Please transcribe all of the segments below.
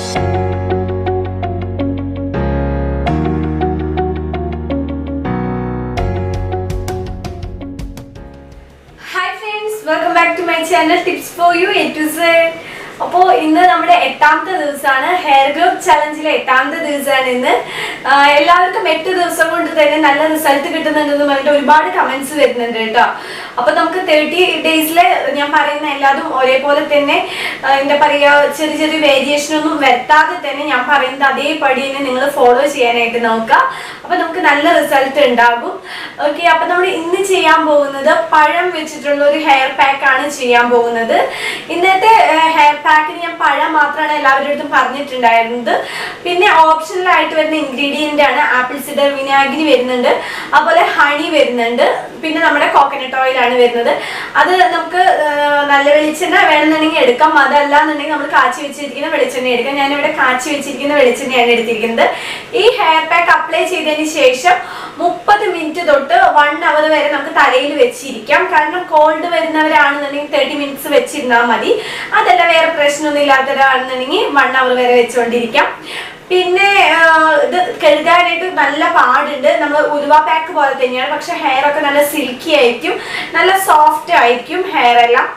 Welcome back to my channel Tips for You A to Z. അപ്പോൾ ഇന്ന് നമ്മുടെ 8ാമത്തെ ദിവസമാണ് ഹെയർ ഗ്രോത്ത് ചലഞ്ചിലെ 8ാമത്തെ ദിവസമാണ് ഇന്ന്. എല്ലാവർക്കും 8 ദിവസം കൊണ്ട് തന്നെ നല്ല റിസൾട്ട് കിട്ടുന്നുണ്ടെന്ന് പറഞ്ഞിട്ട് ഒരുപാട് കമന്റ്സ് വരുന്നുണ്ട് കേട്ടോ. അപ്പോൾ നമുക്ക് 30 ഡേയ്സിലെ ഞാൻ പറയുന്ന എല്ലാതും ഒരേപോലെ തന്നെ എന്താ പറയുക, ചെറിയ ചെറിയ വേരിയേഷൻ ഒന്നും വരുത്താതെ തന്നെ ഞാൻ പറയുന്നത് അതേപടി തന്നെ നിങ്ങൾ ഫോളോ ചെയ്യാനായിട്ട് നോക്കുക. അപ്പോൾ നമുക്ക് നല്ല റിസൾട്ട് ഉണ്ടാകും. ഓക്കെ, അപ്പോൾ നമ്മൾ ഇന്ന് ചെയ്യാൻ പോകുന്നത് പഴം വെച്ചിട്ടുള്ള ഒരു ഹെയർ പാക്ക് ആണ് ചെയ്യാൻ പോകുന്നത്. ഇന്നത്തെ ഹെയർ പാക്കിന് ഞാൻ പഴം മാത്രമാണ് എല്ലാവരുടെ അടുത്തും പറഞ്ഞിട്ടുണ്ടായിരുന്നത്. പിന്നെ ഓപ്ഷണലായിട്ട് വരുന്ന ഇൻഗ്രീഡിയന്റ് ആണ് ആപ്പിൾ സിഡർ വിനാഗിരി വരുന്നുണ്ട്, അതുപോലെ ഹണി വരുന്നുണ്ട്, പിന്നെ നമ്മുടെ കോക്കനട്ട് ഓയിൽ ആണ് വരുന്നത്. അത് നമുക്ക് നല്ല വെളിച്ചെണ്ണ വേണമെന്നുണ്ടെങ്കിൽ എടുക്കാം, അതല്ല എന്നുണ്ടെങ്കിൽ നമ്മൾ കാച്ചി വെച്ചിരിക്കുന്ന വെളിച്ചെണ്ണ എടുക്കാം. ഞാനിവിടെ കാച്ചി വെച്ചിരിക്കുന്ന വെളിച്ചെണ്ണയാണ് എടുത്തിരിക്കുന്നത്. ഈ ഹെയർ പാക്ക് അപ്ലൈ ചെയ്തതിന് ശേഷം 30 മിനിറ്റ് തൊട്ട് 1 അവർ വരെ നമുക്ക് തലയിൽ വെച്ചിരിക്കാം. കാരണം കോൾഡ് വരുന്നവരാണെന്നുണ്ടെങ്കിൽ 30 മിനിറ്റ്സ് വെച്ചിരുന്നാൽ മതി. അതല്ല വേറെ പ്രശ്നമൊന്നും ഇല്ലാത്തവരാണെന്നുണ്ടെങ്കിൽ 1 അവർ വരെ വെച്ചുകൊണ്ടിരിക്കാം. പിന്നെ ഇത് കഴുകാനായിട്ട് നല്ല പാടുണ്ട്. നമ്മൾ ഉലുവ പാക്ക് പോലെ തന്നെയാണ്, പക്ഷെ ഹെയർ ഒക്കെ നല്ല സിൽക്കി ആയിരിക്കും, നല്ല സോഫ്റ്റ് ആയിരിക്കും ഹെയർ എല്ലാം.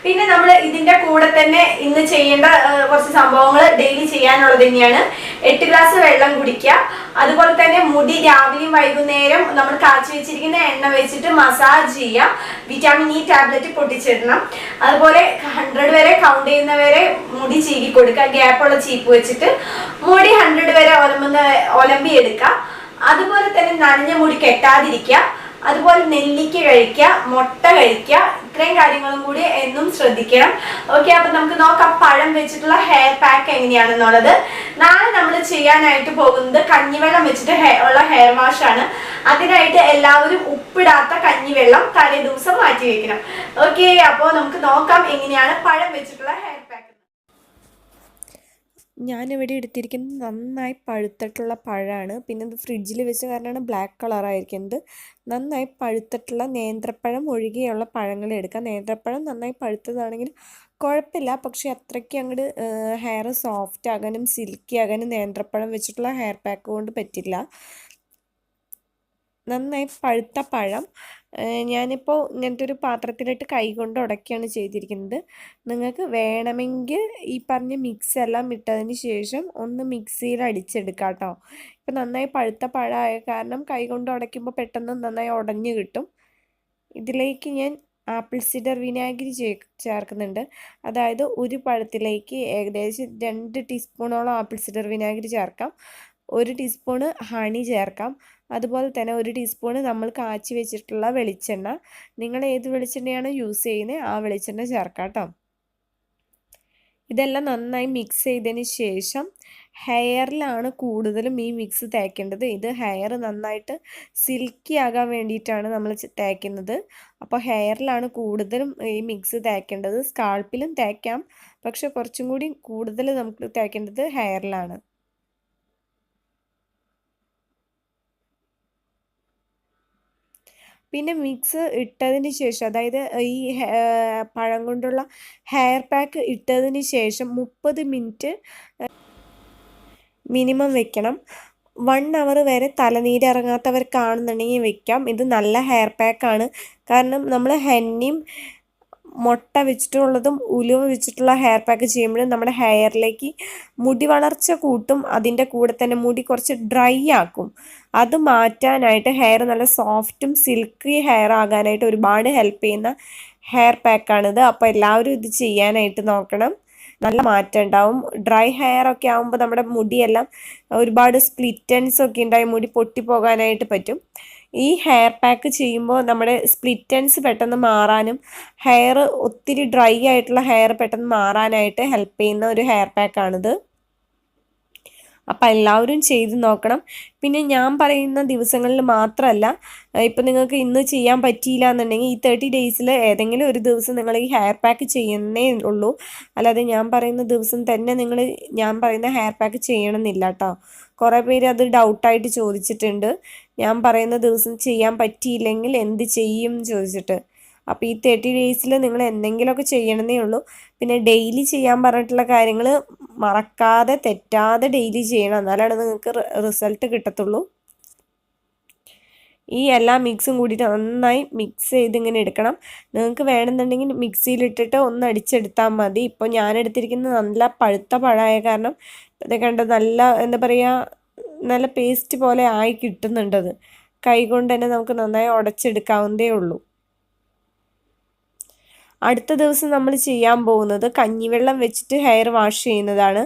പിന്നെ നമ്മൾ ഇതിന്റെ കൂടെ തന്നെ ഇന്ന് ചെയ്യേണ്ട കുറച്ച് സംഭവങ്ങൾ ഡെയിലി ചെയ്യാനുള്ളത് തന്നെയാണ്. 8 ഗ്ലാസ് വെള്ളം കുടിക്കുക. അതുപോലെ തന്നെ മുടി രാവിലെയും വൈകുന്നേരം നമ്മൾ കാച്ചി വെച്ചിരിക്കുന്ന എണ്ണ വെച്ചിട്ട് മസാജ് ചെയ്യുക. വിറ്റാമിൻ ഇ ടാബ്ലറ്റ് പൊട്ടിച്ചിടണം. അതുപോലെ 100 വരെ കൗണ്ട് ചെയ്യുന്നവരെ മുടി ചീകി കൊടുക്കുക, ഗ്യാപ്പുള്ള ചീപ്പ് വെച്ചിട്ട് മുടി 100 വരെ ഒലമ്പി എടുക്കുക. അതുപോലെ തന്നെ നനഞ്ഞ മുടി കെട്ടാതിരിക്കുക. അതുപോലെ നെല്ലിക്ക കഴിക്കുക, മുട്ട കഴിക്കുക. ഇത്രയും കാര്യങ്ങളും കൂടി എന്നും ശ്രദ്ധിക്കണം. ഓക്കെ, അപ്പൊ നമുക്ക് നോക്കാം പഴം വെച്ചിട്ടുള്ള ഹെയർ പാക്ക് എങ്ങനെയാണെന്നുള്ളത്. നാളെ നമ്മൾ ചെയ്യാനായിട്ട് പോകുന്നത് കഞ്ഞിവെള്ളം വെച്ചിട്ട് ഉള്ള ഹെയർ വാഷ് ആണ്. അതിനായിട്ട് എല്ലാവരും ഉപ്പിടാത്ത കഞ്ഞിവെള്ളം തലേ ദിവസം മാറ്റി വെക്കണം. ഓക്കെ, അപ്പോൾ നമുക്ക് നോക്കാം എങ്ങനെയാണ് പഴം വെച്ചിട്ടുള്ള ഹെയർ പാക്ക്. ഞാനിവിടെ എടുത്തിരിക്കുന്നത് നന്നായി പഴുത്തിട്ടുള്ള പഴമാണ്. പിന്നെ ഇത് ഫ്രിഡ്ജിൽ വെച്ച കാരണമാണ് ബ്ലാക്ക് കളറായിരിക്കുന്നത്. നന്നായി പഴുത്തിട്ടുള്ള നേന്ത്രപ്പഴം ഒഴികെയുള്ള പഴങ്ങൾ എടുക്കുക. നേന്ത്രപ്പഴം നന്നായി പഴുത്തതാണെങ്കിൽ കുഴപ്പമില്ല, പക്ഷേ അത്രയ്ക്ക് അങ്ങോട്ട് ഹെയർ സോഫ്റ്റ് ആകാനും സിൽക്കി ആകാനും നേന്ത്രപ്പഴം വെച്ചിട്ടുള്ള ഹെയർ പാക്ക് കൊണ്ട് പറ്റില്ല. നന്നായി പഴുത്ത പഴം ഞാനിപ്പോൾ ഇങ്ങനത്തെ ഒരു പാത്രത്തിലിട്ട് കൈകൊണ്ട് ഉടക്കുകയാണ് ചെയ്തിരിക്കുന്നത്. നിങ്ങൾക്ക് വേണമെങ്കിൽ ഈ പറഞ്ഞ മിക്സ് എല്ലാം ഇട്ടതിന് ശേഷം ഒന്ന് മിക്സിയിൽ അടിച്ചെടുക്കാം കേട്ടോ. ഇപ്പം നന്നായി പഴുത്ത പഴമായ കാരണം കൈകൊണ്ട് ഉടയ്ക്കുമ്പോൾ പെട്ടെന്ന് നന്നായി ഉടഞ്ഞു കിട്ടും. ഇതിലേക്ക് ഞാൻ ആപ്പിൾ സിഡർ വിനാഗിരി ചേർക്കുന്നുണ്ട്. അതായത് ഒരു പഴത്തിലേക്ക് ഏകദേശം 2 ടീസ്പൂണോളം ആപ്പിൾ സിഡർ വിനാഗിരി ചേർക്കാം. 1 ടീസ്പൂണ് ഹണി ചേർക്കാം. അതുപോലെ തന്നെ 1 ടീസ്പൂണ് നമ്മൾ കാച്ചി വെച്ചിട്ടുള്ള വെളിച്ചെണ്ണ. നിങ്ങൾ ഏത് വെളിച്ചെണ്ണയാണോ യൂസ് ചെയ്യുന്നത് ആ വെളിച്ചെണ്ണ ചേർക്കാം കേട്ടോ. ഇതെല്ലാം നന്നായി മിക്സ് ചെയ്തതിന് ശേഷം ഹെയറിലാണ് കൂടുതലും ഈ മിക്സ് തേക്കേണ്ടത്. ഇത് ഹെയർ നന്നായിട്ട് സിൽക്കി ആകാൻ വേണ്ടിയിട്ടാണ് നമ്മൾ തേക്കുന്നത്. അപ്പോൾ ഹെയറിലാണ് കൂടുതലും ഈ മിക്സ് തേക്കേണ്ടത്. സ്കാൾപ്പിലും തേക്കാം, പക്ഷെ കുറച്ചും കൂടി കൂടുതൽ നമുക്ക് തേക്കേണ്ടത് ഹെയറിലാണ്. പിന്നെ മിക്സ് ഇട്ടതിന് ശേഷം, അതായത് ഈ പഴം കൊണ്ടുള്ള ഹെയർ പാക്ക് ഇട്ടതിന് ശേഷം 30 മിനിറ്റ് മിനിമം വെക്കണം. 1 അവർ വരെ തലനീരിറങ്ങാത്തവർക്കാണെന്നുണ്ടെങ്കിൽ വെക്കാം. ഇത് നല്ല ഹെയർ പാക്കാണ്. കാരണം നമ്മൾ ഹെന്നയും മുട്ട വെച്ചിട്ടുള്ളതും ഉലുവ വെച്ചിട്ടുള്ള ഹെയർ പാക്ക് ചെയ്യുമ്പോഴും നമ്മുടെ ഹെയറിലേക്ക് മുടി വളർച്ച കൂട്ടും. അതിൻ്റെ കൂടെ തന്നെ മുടി കുറച്ച് ഡ്രൈ ആക്കും. അത് മാറ്റാനായിട്ട് ഹെയർ നല്ല സോഫ്റ്റും സിൽക്കി ഹെയർ ആകാനായിട്ട് ഒരുപാട് ഹെൽപ്പ് ചെയ്യുന്ന ഹെയർ പാക്കാണിത്. അപ്പോൾ എല്ലാവരും ഇത് ചെയ്യാനായിട്ട് നോക്കണം. നല്ല മാറ്റം ഉണ്ടാവും. ഡ്രൈ ഹെയർ ഒക്കെ ആകുമ്പോൾ നമ്മുടെ മുടിയെല്ലാം ഒരുപാട് സ്പ്ലിറ്റൻസ് ഒക്കെ ഉണ്ടായി മുടി പൊട്ടിപ്പോകാനായിട്ട് പറ്റും. ഈ ഹെയർ പാക്ക് ചെയ്യുമ്പോൾ നമ്മുടെ സ്പ്ലിറ്റൻസ് പെട്ടെന്ന് മാറാനും ഹെയർ ഒത്തിരി ഡ്രൈ ആയിട്ടുള്ള ഹെയർ പെട്ടെന്ന് മാറാനായിട്ട് ഹെൽപ്പ് ചെയ്യുന്ന ഒരു ഹെയർ പാക്കാണിത്. അപ്പം എല്ലാവരും ചെയ്ത് നോക്കണം. പിന്നെ ഞാൻ പറയുന്ന ദിവസങ്ങളിൽ മാത്രമല്ല, ഇപ്പം നിങ്ങൾക്ക് ഇന്ന് ചെയ്യാൻ പറ്റിയില്ല എന്നുണ്ടെങ്കിൽ ഈ 30 ഡേയ്സിൽ ഏതെങ്കിലും ഒരു ദിവസം നിങ്ങൾ ഈ ഹെയർ പാക്ക് ചെയ്യുന്നേ ഉള്ളൂ. അല്ലാതെ ഞാൻ പറയുന്ന ദിവസം തന്നെ നിങ്ങൾ ഞാൻ പറയുന്ന ഹെയർ പാക്ക് ചെയ്യണമെന്നില്ല കേട്ടോ. കുറേ പേര് അത് ഡൗട്ടായിട്ട് ചോദിച്ചിട്ടുണ്ട്. ഞാൻ പറയുന്ന ദിവസം ചെയ്യാൻ പറ്റിയില്ലെങ്കിൽ എന്ത് ചെയ്യും ചോദിച്ചിട്ട്. അപ്പോൾ ഈ 30 ഡേയ്സിൽ നിങ്ങൾ എന്തെങ്കിലുമൊക്കെ ചെയ്യണമെന്നേ ഉള്ളൂ. പിന്നെ ഡെയിലി ചെയ്യാൻ പറഞ്ഞിട്ടുള്ള കാര്യങ്ങൾ മറക്കാതെ തെറ്റാതെ ഡെയിലി ചെയ്യണം, എന്നാലാണ് നിങ്ങൾക്ക് റിസൾട്ട് കിട്ടത്തുള്ളൂ. ഈ എല്ലാ മിക്സും കൂടിയിട്ട് നന്നായി മിക്സ് ചെയ്ത് ഇങ്ങനെ എടുക്കണം. നിങ്ങൾക്ക് വേണമെന്നുണ്ടെങ്കിൽ മിക്സിയിലിട്ടിട്ട് ഒന്ന് അടിച്ചെടുത്താൽ മതി. ഇപ്പോൾ ഞാൻ എടുത്തിരിക്കുന്നത് നല്ല പഴുത്ത പഴമായ കാരണം ഇത് കണ്ട നല്ല എന്താ പറയുക, നല്ല പേസ്റ്റ് പോലെ ആയി കിട്ടുന്നുണ്ടത്. കൈ കൊണ്ട് തന്നെ നമുക്ക് നന്നായി ഉടച്ചെടുക്കാവുന്നതേ ഉള്ളൂ. അടുത്ത ദിവസം നമ്മൾ ചെയ്യാൻ പോകുന്നത് കഞ്ഞിവെള്ളം വെച്ചിട്ട് ഹെയർ വാഷ് ചെയ്യുന്നതാണ്.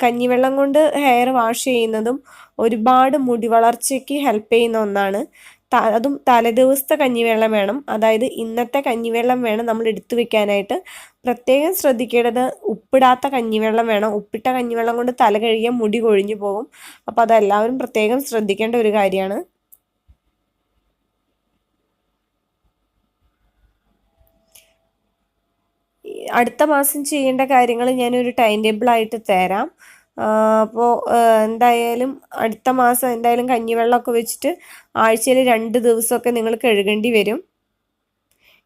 കഞ്ഞിവെള്ളം കൊണ്ട് ഹെയർ വാഷ് ചെയ്യുന്നതും ഒരുപാട് മുടി വളർച്ചയ്ക്ക് ഹെൽപ്പ് ചെയ്യുന്ന ഒന്നാണ്. അതും തലേദിവസത്തെ കഞ്ഞിവെള്ളം വേണം, അതായത് ഇന്നത്തെ കഞ്ഞിവെള്ളം വേണം നമ്മൾ എടുത്തു വെക്കാനായിട്ട്. പ്രത്യേകം ശ്രദ്ധിക്കേണ്ടത് ഉപ്പിടാത്ത കഞ്ഞിവെള്ളം വേണം. ഉപ്പിട്ട കഞ്ഞിവെള്ളം കൊണ്ട് തല കഴുകിയാൽ മുടി കൊഴിഞ്ഞു പോകും. അപ്പോൾ അതെല്ലാവരും പ്രത്യേകം ശ്രദ്ധിക്കേണ്ട ഒരു കാര്യമാണ്. അടുത്ത മാസം ചെയ്യേണ്ട കാര്യങ്ങൾ ഞാനൊരു ടൈം ടേബിളായിട്ട് തരാം. അപ്പോൾ എന്തായാലും അടുത്ത മാസം എന്തായാലും കഞ്ഞിവെള്ളമൊക്കെ വെച്ചിട്ട് ആഴ്ചയിൽ 2 ദിവസമൊക്കെ നിങ്ങൾ കഴുകേണ്ടി വരും.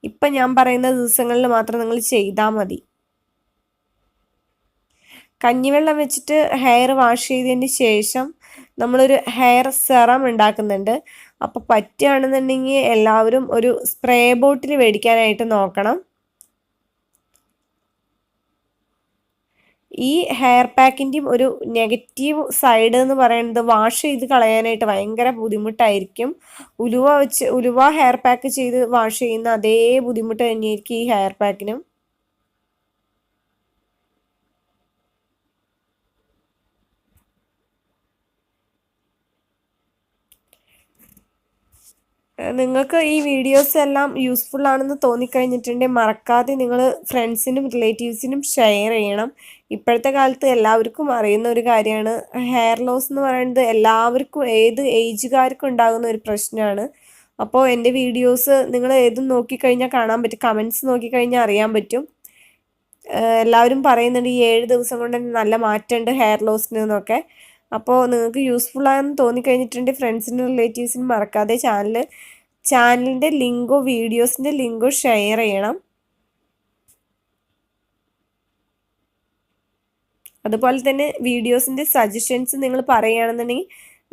ഇപ്പം ഞാൻ പറയുന്ന ദിവസങ്ങളിൽ മാത്രം നിങ്ങൾ ചെയ്താൽ മതി. കഞ്ഞിവെള്ളം വെച്ചിട്ട് ഹെയർ വാഷ് ചെയ്തതിന് ശേഷം നമ്മളൊരു ഹെയർ സെറം ഉണ്ടാക്കുന്നുണ്ട്. അപ്പോൾ പറ്റുകയാണെന്നുണ്ടെങ്കിൽ എല്ലാവരും ഒരു സ്പ്രേ ബോട്ടിൽ മേടിക്കാനായിട്ട് നോക്കണം. ഈ ഹെയർ പാക്കിൻ്റെയും ഒരു നെഗറ്റീവ് സൈഡ് എന്ന് പറയുന്നത് വാഷ് ചെയ്ത് കളയാനായിട്ട് ഭയങ്കര ബുദ്ധിമുട്ടായിരിക്കും. ഉലുവ ഹെയർ പാക്ക് ചെയ്ത് വാഷ് ചെയ്യുന്ന അതേ ബുദ്ധിമുട്ട് തന്നെയായിരിക്കും ഈ ഹെയർ പാക്കിനും. നിങ്ങൾക്ക് ഈ വീഡിയോസ് എല്ലാം യൂസ്ഫുൾ ആണെന്ന് തോന്നിക്കഴിഞ്ഞിട്ടുണ്ടെങ്കിൽ മറക്കാതെ നിങ്ങൾ ഫ്രണ്ട്സിനും റിലേറ്റീവ്സിനും ഷെയർ ചെയ്യണം. ഇപ്പോഴത്തെ കാലത്ത് എല്ലാവർക്കും അറിയുന്ന ഒരു കാര്യമാണ്. ഹെയർ ലോസ് എന്ന് പറയുന്നത് എല്ലാവർക്കും ഏത് ഏജുകാർക്കും ഉണ്ടാകുന്ന ഒരു പ്രശ്നമാണ്. അപ്പോൾ എൻ്റെ വീഡിയോസ് നിങ്ങൾ ഏതും നോക്കിക്കഴിഞ്ഞാൽ കാണാൻ പറ്റും, കമൻറ്റ്സ് നോക്കിക്കഴിഞ്ഞാൽ അറിയാൻ പറ്റും. എല്ലാവരും പറയുന്നുണ്ട് ഈ 7 ദിവസം കൊണ്ട് നല്ല മാറ്റമുണ്ട് ഹെയർ ലോസിന് എന്നൊക്കെ. അപ്പോൾ നിങ്ങൾക്ക് യൂസ്ഫുൾ ആണെന്ന് തോന്നിക്കഴിഞ്ഞിട്ടുണ്ടെങ്കിൽ ഫ്രണ്ട്സിനും റിലേറ്റീവ്സിനും മറക്കാതെ ചാനലിൻ്റെ ലിങ്കോ വീഡിയോസിൻ്റെ ലിങ്കോ ഷെയർ ചെയ്യണം. അതുപോലെ തന്നെ വീഡിയോസിൻ്റെ സജഷൻസ് നിങ്ങൾ പറയുകയാണെന്നുണ്ടെങ്കിൽ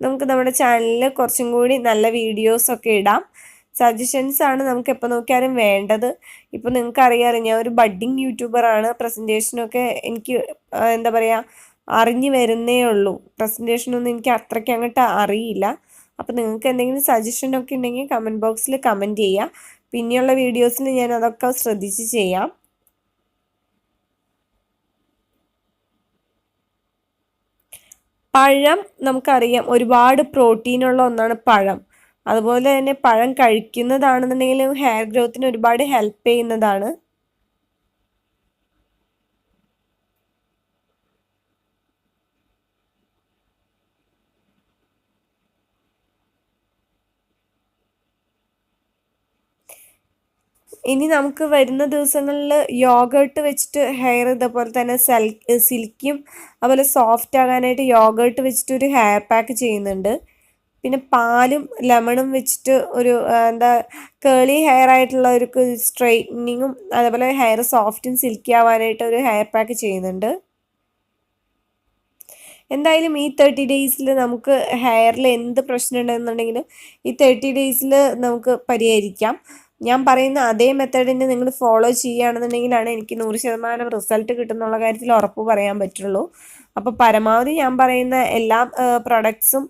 നമുക്ക് നമ്മുടെ ചാനലിൽ കുറച്ചും കൂടി നല്ല വീഡിയോസൊക്കെ ഇടാം. സജഷൻസ് ആണ് നമുക്ക് എപ്പോൾ നോക്കിയാലും വേണ്ടത്. ഇപ്പോൾ നിങ്ങൾക്ക് അറിയാമല്ലോ, ഞാൻ ഒരു ബഡ്ഡിങ് യൂട്യൂബറാണ്. പ്രസൻറ്റേഷനൊക്കെ എനിക്ക് എന്താ പറയുക അറിഞ്ഞു വരുന്നേ ഉള്ളൂ. പ്രസൻറ്റേഷനൊന്നും എനിക്ക് അത്രയ്ക്ക് അങ്ങോട്ട് അറിയില്ല. അപ്പോൾ നിങ്ങൾക്ക് എന്തെങ്കിലും സജഷനൊക്കെ ഉണ്ടെങ്കിൽ കമൻറ്റ് ബോക്സിൽ കമൻറ്റ് ചെയ്യുക. പിന്നെയുള്ള വീഡിയോസിൽ ഞാൻ അതൊക്കെ ശ്രദ്ധിച്ച് ചെയ്യാം. പഴം നമുക്കറിയാം ഒരുപാട് പ്രോട്ടീനുള്ള ഒന്നാണ് പഴം. അതുപോലെ തന്നെ പഴം കഴിക്കുന്നതാണെന്നുണ്ടെങ്കിലും ഹെയർ ഗ്രോത്തിന് ഒരുപാട് ഹെൽപ്പ് ചെയ്യുന്നതാണ്. ഇനി നമുക്ക് വരുന്ന ദിവസങ്ങളിൽ യോഗേർട്ട് വെച്ചിട്ട് ഹെയർ ഇതേപോലെ തന്നെ സിൽക്കിയും അതുപോലെ സോഫ്റ്റ് ആകാനായിട്ട് യോഗേർട്ട് വെച്ചിട്ട് ഒരു ഹെയർ പാക്ക് ചെയ്യുന്നുണ്ട്. പിന്നെ പാലും ലെമണും വെച്ചിട്ട് ഒരു എന്താ കേളി ഹെയർ ആയിട്ടുള്ള ഒരു സ്ട്രെയിറ്റനിങ്ങും അതേപോലെ ഹെയർ സോഫ്റ്റും സിൽക്കി ആവാനായിട്ട് ഒരു ഹെയർ പാക്ക് ചെയ്യുന്നുണ്ട്. എന്തായാലും ഈ 30 ഡേയ്സിൽ നമുക്ക് ഹെയറിൽ എന്ത് പ്രശ്നം ഉണ്ടെന്നുണ്ടെങ്കിലും ഈ 30 ഡേയ്സിൽ നമുക്ക് പരിഹരിക്കാം. ഞാൻ പറയുന്ന അതേ മെത്തേഡിനെ നിങ്ങൾ ഫോളോ ചെയ്യുകയാണെന്നുണ്ടെങ്കിലാണ് എനിക്ക് 100% റിസൾട്ട് കിട്ടുന്നുള്ള കാര്യത്തിൽ ഉറപ്പ് പറയാൻ പറ്റുള്ളൂ. അപ്പോൾ പരമാവധി ഞാൻ പറയുന്ന എല്ലാ പ്രൊഡക്ട്സും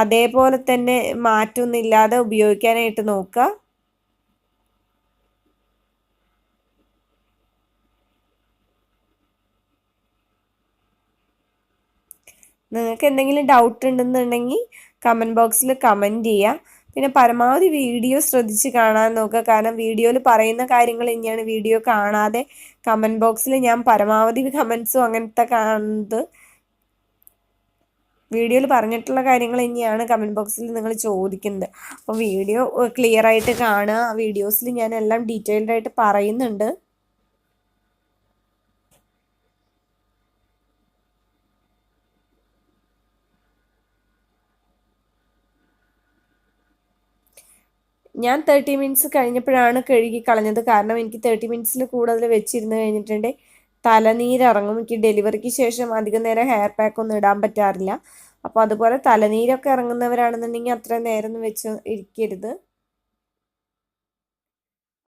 അതേപോലെ തന്നെ മാറ്റമൊന്നുമില്ലാതെ ഉപയോഗിക്കാനായിട്ട് നോക്കുക. നിങ്ങൾക്ക് എന്തെങ്കിലും ഡൗട്ട് ഉണ്ടെന്നുണ്ടെങ്കിൽ കമൻറ്റ് ബോക്സിൽ കമൻറ്റ് ചെയ്യുക. പിന്നെ പരമാവധി വീഡിയോ ശ്രദ്ധിച്ച് കാണാൻ നോക്കുക. കാരണം വീഡിയോയിൽ പറയുന്ന കാര്യങ്ങൾ തന്നെയാണ് വീഡിയോ കാണാതെ കമൻറ്റ് ബോക്സിൽ ഞാൻ പരമാവധി കമൻറ്റ്സും അങ്ങനത്തെ കാണുന്നത്. വീഡിയോയിൽ പറഞ്ഞിട്ടുള്ള കാര്യങ്ങൾ തന്നെയാണ് കമൻറ്റ് ബോക്സിൽ നിങ്ങൾ ചോദിക്കുന്നത്. അപ്പോൾ വീഡിയോ ക്ലിയർ ആയിട്ട് കാണുക. വീഡിയോസിൽ ഞാൻ എല്ലാം ഡീറ്റെയിൽഡ് ആയിട്ട് പറയുന്നുണ്ട്. ഞാൻ 30 മിനിറ്റ്സ് കഴിഞ്ഞപ്പോഴാണ് കഴുകി കളഞ്ഞത്. കാരണം എനിക്ക് 30 മിനിറ്റ്സിൽ കൂടുതൽ വെച്ചിരുന്ന് കഴിഞ്ഞിട്ടുണ്ടെങ്കിൽ തലനീരിറങ്ങും. എനിക്ക് ഡെലിവറിക്ക് ശേഷം അധികം നേരം ഹെയർ പാക്ക് ഒന്നും ഇടാൻ പറ്റാറില്ല. അപ്പോൾ അതുപോലെ തലനീരൊക്കെ ഇറങ്ങുന്നവരാണെന്നുണ്ടെങ്കിൽ അത്രയും നേരം ഒന്നും വെച്ച് ഇരിക്കരുത്.